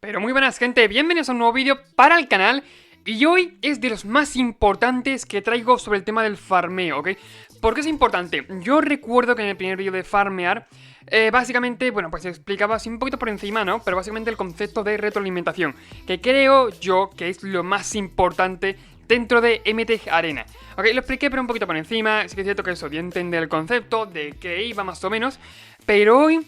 Pero muy buenas gente, bienvenidos a un nuevo vídeo para el canal. Y hoy es de los más importantes que traigo sobre el tema del farmeo, ¿ok? ¿Por qué es importante? Yo recuerdo que en el primer vídeo de farmear básicamente, bueno, pues explicaba así un poquito por encima, ¿no? Pero básicamente el concepto de retroalimentación, que creo yo que es lo más importante dentro de MTG Arena. Ok, lo expliqué pero un poquito por encima, sí que es cierto que eso, di a entender el concepto de qué iba más o menos, pero hoy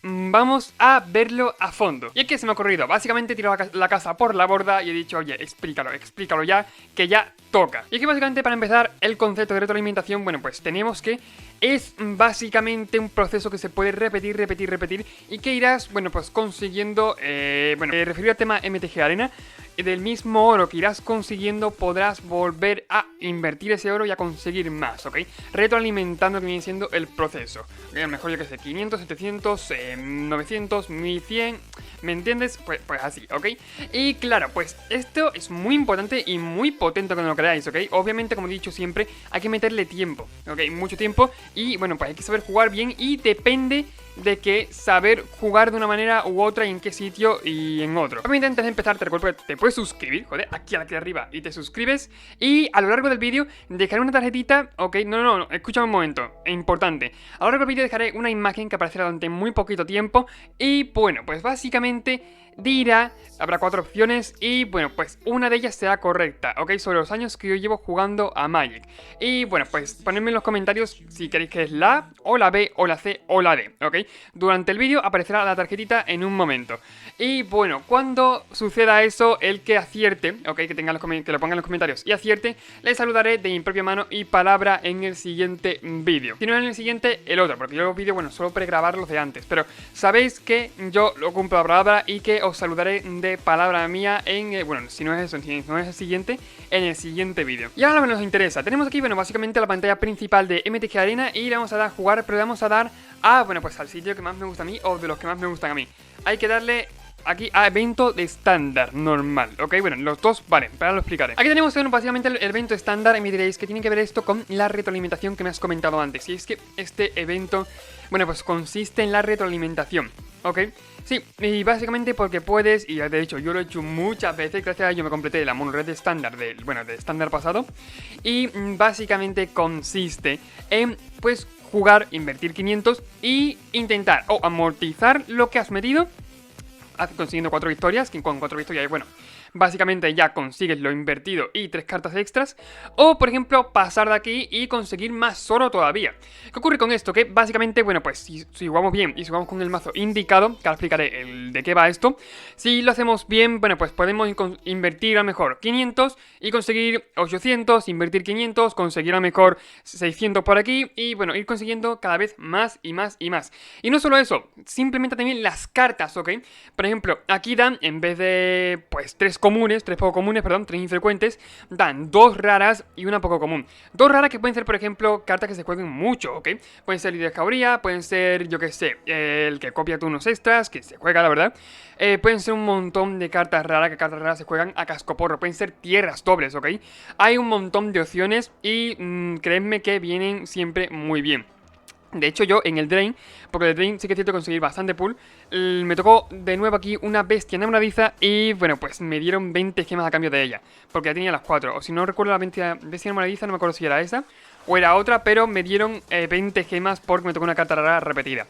vamos a verlo a fondo. Y es que se me ha ocurrido, básicamente he tirado la casa por la borda y he dicho, oye, explícalo ya, que ya toca. Y es que básicamente para empezar el concepto de retroalimentación, bueno, pues tenemos que es básicamente un proceso que se puede repetir y que irás, bueno, pues consiguiendo, referido al tema MTG Arena, del mismo oro que irás consiguiendo podrás volver a invertir ese oro y a conseguir más, ¿ok? Retroalimentando que viene siendo el proceso. A lo mejor yo que sé, 500, 700, 900, 1100, ¿me entiendes? Pues así, ¿ok? Y claro, pues esto es muy importante y muy potente cuando lo creáis, ¿ok? Obviamente, como he dicho siempre, hay que meterle tiempo, ¿ok? Mucho tiempo y bueno, pues hay que saber jugar bien y depende de que saber jugar de una manera u otra y en qué sitio y en otro. Obviamente antes de empezar te recuerdo que te puedes suscribir, joder, aquí arriba y te suscribes y a lo largo del vídeo dejaré una tarjetita, ok, no, escúchame un momento, es importante. A lo largo del vídeo dejaré una imagen que aparecerá durante muy poquito tiempo y bueno, pues básicamente dirá, habrá 4 opciones y bueno, pues una de ellas será correcta, ¿ok? Sobre los años que yo llevo jugando a Magic. Y bueno, pues ponedme en los comentarios si queréis que es la A, o la B, o la C, o la D, ¿ok? Durante el vídeo aparecerá la tarjetita en un momento. Y bueno, cuando suceda eso, el que acierte, ¿ok? Que lo ponga en los comentarios y acierte, le saludaré de mi propia mano y palabra en el siguiente vídeo. Si no en el siguiente, el otro, porque yo los vídeos, bueno, suelo pregrabar los de antes, pero sabéis que yo lo cumplo a palabra y que os saludaré de palabra mía en, bueno, si no es eso, si no es el siguiente, en el siguiente vídeo. Y ahora lo que nos interesa, tenemos aquí, bueno, básicamente la pantalla principal de MTG Arena y le vamos a dar a jugar, pero le vamos a dar a, bueno, pues al sitio que más me gusta a mí o de los que más me gustan a mí. Hay que darle aquí a evento de estándar normal, ok, bueno, los dos, vale, para lo explicaré. Aquí tenemos, bueno, básicamente el evento estándar y me diréis que tiene que ver esto con la retroalimentación que me has comentado antes. Y es que este evento, bueno, pues consiste en la retroalimentación, ok. Sí, y básicamente porque puedes, y de hecho yo lo he hecho muchas veces, gracias a ello me completé la monored estándar de estándar pasado. Y básicamente consiste en, pues, jugar, invertir 500 y intentar o amortizar lo que has metido consiguiendo 4 victorias, que con 4 victorias, bueno, básicamente ya consigues lo invertido y 3 cartas extras. O, por ejemplo, pasar de aquí y conseguir más oro todavía. ¿Qué ocurre con esto? Que básicamente, bueno, pues si jugamos bien y si jugamos con el mazo indicado, que ahora explicaré de qué va esto. Si lo hacemos bien, bueno, pues podemos invertir a lo mejor 500 y conseguir 800, invertir 500, conseguir a lo mejor 600 por aquí y, bueno, ir consiguiendo cada vez más y más y más. Y no solo eso, simplemente también las cartas, ¿ok? Por ejemplo, aquí dan, en vez de, pues, 3 poco comunes, perdón, 3 infrecuentes, dan 2 raras y una poco común. 2 raras que pueden ser, por ejemplo, cartas que se jueguen mucho, ¿ok? Pueden ser líderes jauría, pueden ser, yo que sé, el que copia turnos extras, que se juega, la verdad. Pueden ser un montón de cartas raras, que cartas raras se juegan a cascoporro. Pueden ser tierras dobles, ¿ok? Hay un montón de opciones y créanme que vienen siempre muy bien. De hecho yo en el Drain, porque el Drain sí que es cierto conseguir bastante pool, me tocó de nuevo aquí una bestia enamoradiza y bueno, pues me dieron 20 gemas a cambio de ella, porque ya tenía las 4, o si no recuerdo la bestia enamoradiza, no me acuerdo si era esa o era otra, pero me dieron 20 gemas porque me tocó una carta rara repetida.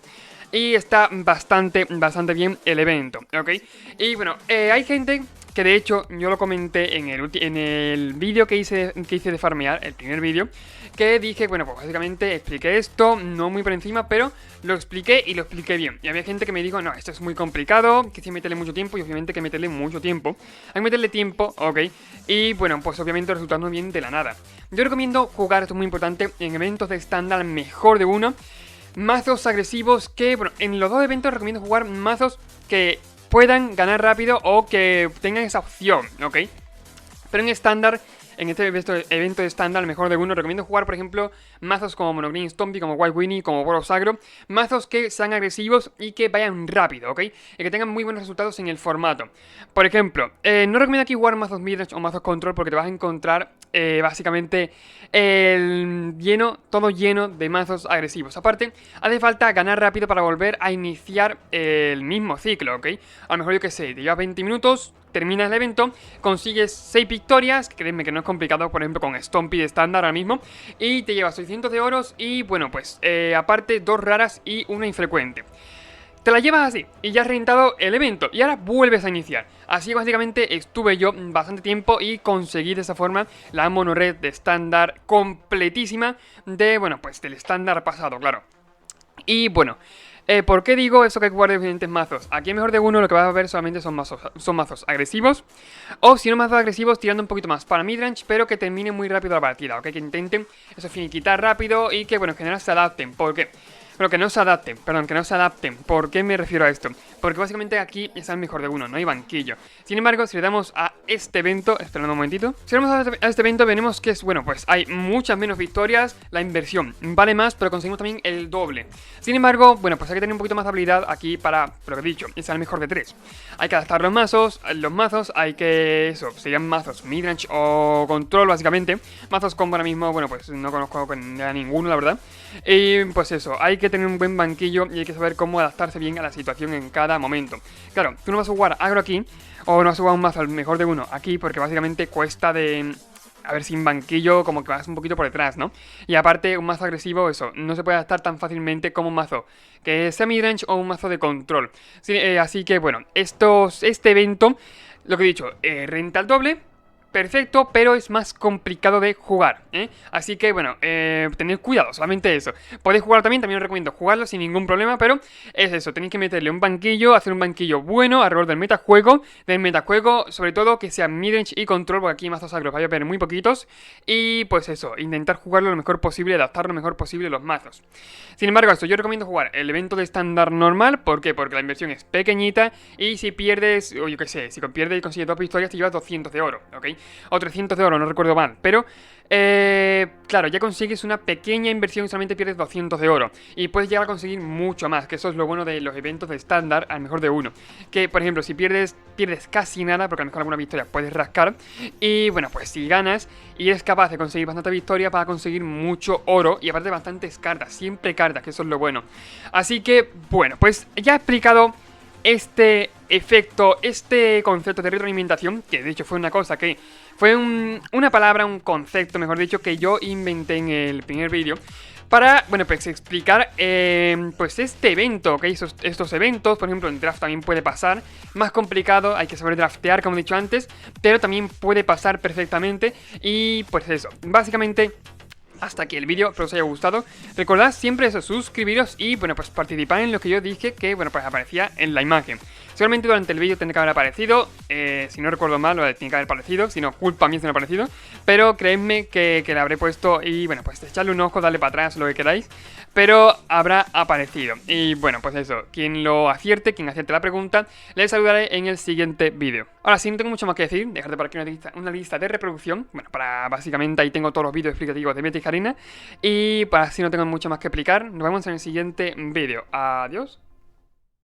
Y está bastante bien el evento, ¿ok? Y bueno, hay gente que de hecho yo lo comenté en el vídeo que hice de farmear, el primer vídeo, que dije, bueno, pues básicamente expliqué esto, no muy por encima, pero lo expliqué y lo expliqué bien. Y había gente que me dijo, no, esto es muy complicado, que sí meterle mucho tiempo, y obviamente que meterle mucho tiempo. Hay que meterle tiempo, ok, y bueno, pues obviamente resultando bien de la nada. Yo recomiendo jugar, esto es muy importante, en eventos de estándar mejor de uno, mazos agresivos que, bueno, en los dos eventos recomiendo jugar mazos que puedan ganar rápido o que tengan esa opción, ¿ok? Pero en estándar en este evento de estándar, al mejor de uno, recomiendo jugar, por ejemplo, mazos como Monogreen Stompy, como Wild Winnie, como Boros Agro, mazos que sean agresivos y que vayan rápido, ¿ok? Y que tengan muy buenos resultados en el formato. Por ejemplo, no recomiendo aquí jugar mazos midrange o mazos control porque te vas a encontrar básicamente todo lleno de mazos agresivos. Aparte, hace falta ganar rápido para volver a iniciar el mismo ciclo, ¿ok? A lo mejor yo que sé, te llevas 20 minutos, terminas el evento, consigues 6 victorias, créeme que no es complicado, por ejemplo con Stompy de estándar ahora mismo, y te llevas 600 de oros y bueno, pues aparte 2 raras y una infrecuente. Te la llevas así y ya has rentado el evento y ahora vuelves a iniciar. Así básicamente estuve yo bastante tiempo y conseguí de esa forma la monored de estándar completísima de, bueno, pues del estándar pasado, claro. Y bueno, ¿por qué digo eso que hay que jugar de diferentes mazos? Aquí en mejor de uno lo que vas a ver solamente son mazos agresivos. O si no mazos agresivos tirando un poquito más para midrange, pero que terminen muy rápido la partida, ¿ok? Que intenten eso finiquitar rápido y que, bueno, en general se adapten. ¿Por qué? Pero que no se adapten, perdón, que no se adapten. ¿Por qué me refiero a esto? Porque básicamente aquí está el mejor de uno, no hay banquillo. Sin embargo, si le damos a este evento, esperando un momentito. Si le damos a este evento, veremos que es, bueno, pues hay muchas menos victorias, la inversión vale más, pero conseguimos también el doble. Sin embargo, bueno, pues hay que tener un poquito más de habilidad aquí para, lo que he dicho, es el mejor de 3. Hay que adaptar los mazos hay que, eso, serían mazos midrange o control básicamente. Mazos como ahora mismo, bueno, pues no conozco a ninguno, la verdad. Y pues eso, hay que tener un buen banquillo y hay que saber cómo adaptarse bien a la situación en cada momento. Claro, tú no vas a jugar agro aquí, o no vas a jugar un mazo al mejor de uno aquí, porque básicamente cuesta de... A ver, sin banquillo como que vas un poquito por detrás, ¿no? Y aparte, un mazo agresivo, eso, no se puede adaptar tan fácilmente como un mazo que sea midrange o un mazo de control. Sí, así que, bueno, este evento, lo que he dicho, renta al doble. Perfecto, pero es más complicado de jugar, ¿eh? Así que bueno, tened cuidado, solamente eso. Podéis jugarlo también os recomiendo jugarlo sin ningún problema, pero es eso, tenéis que meterle un banquillo, hacer un banquillo bueno alrededor del metajuego, sobre todo que sea midrange y control, porque aquí mazos agros vais a ver muy poquitos. Y pues eso, intentar jugarlo lo mejor posible, adaptar lo mejor posible los mazos. Sin embargo, esto yo recomiendo jugar el evento de estándar normal, ¿por qué? Porque la inversión es pequeñita y si pierdes, o yo qué sé, si pierdes y consigues 2 victorias te llevas 200 de oro, ¿ok? O 300 de oro, no recuerdo mal, pero claro, ya consigues una pequeña inversión y solamente pierdes 200 de oro y puedes llegar a conseguir mucho más, que eso es lo bueno de los eventos de estándar al mejor de uno, que por ejemplo si pierdes casi nada, porque a lo mejor alguna victoria puedes rascar, y bueno, pues si ganas y eres capaz de conseguir bastante victoria vas a conseguir mucho oro y aparte bastantes cartas, siempre cartas, que eso es lo bueno. Así que bueno, pues ya he explicado este efecto, este concepto de retroalimentación, que de hecho fue una cosa que fue una palabra, un concepto, mejor dicho, que yo inventé en el primer vídeo para, bueno, pues explicar pues este evento, ¿ok? Estos eventos, por ejemplo, en draft también puede pasar, más complicado, hay que saber draftear, como he dicho antes, pero también puede pasar perfectamente y pues eso, básicamente... Hasta aquí el vídeo, espero os haya gustado. Recordad siempre eso, suscribiros y bueno, pues participar en lo que yo dije que, bueno, pues aparecía en la imagen. Seguramente durante el vídeo tendrá que haber aparecido, si no recuerdo mal, lo tiene que haber aparecido, si no, culpa mía si no ha aparecido. Pero creedme que le habré puesto y bueno, pues echarle un ojo, darle para atrás, lo que queráis. Pero habrá aparecido. Y bueno, pues eso, quien lo acierte, quien acierte la pregunta, le saludaré en el siguiente vídeo. Ahora, si no tengo mucho más que decir, dejarte por aquí una lista de reproducción. Bueno, para básicamente ahí tengo todos los vídeos explicativos de Meta y Harina. Y para si no tengo mucho más que explicar, nos vemos en el siguiente vídeo. Adiós.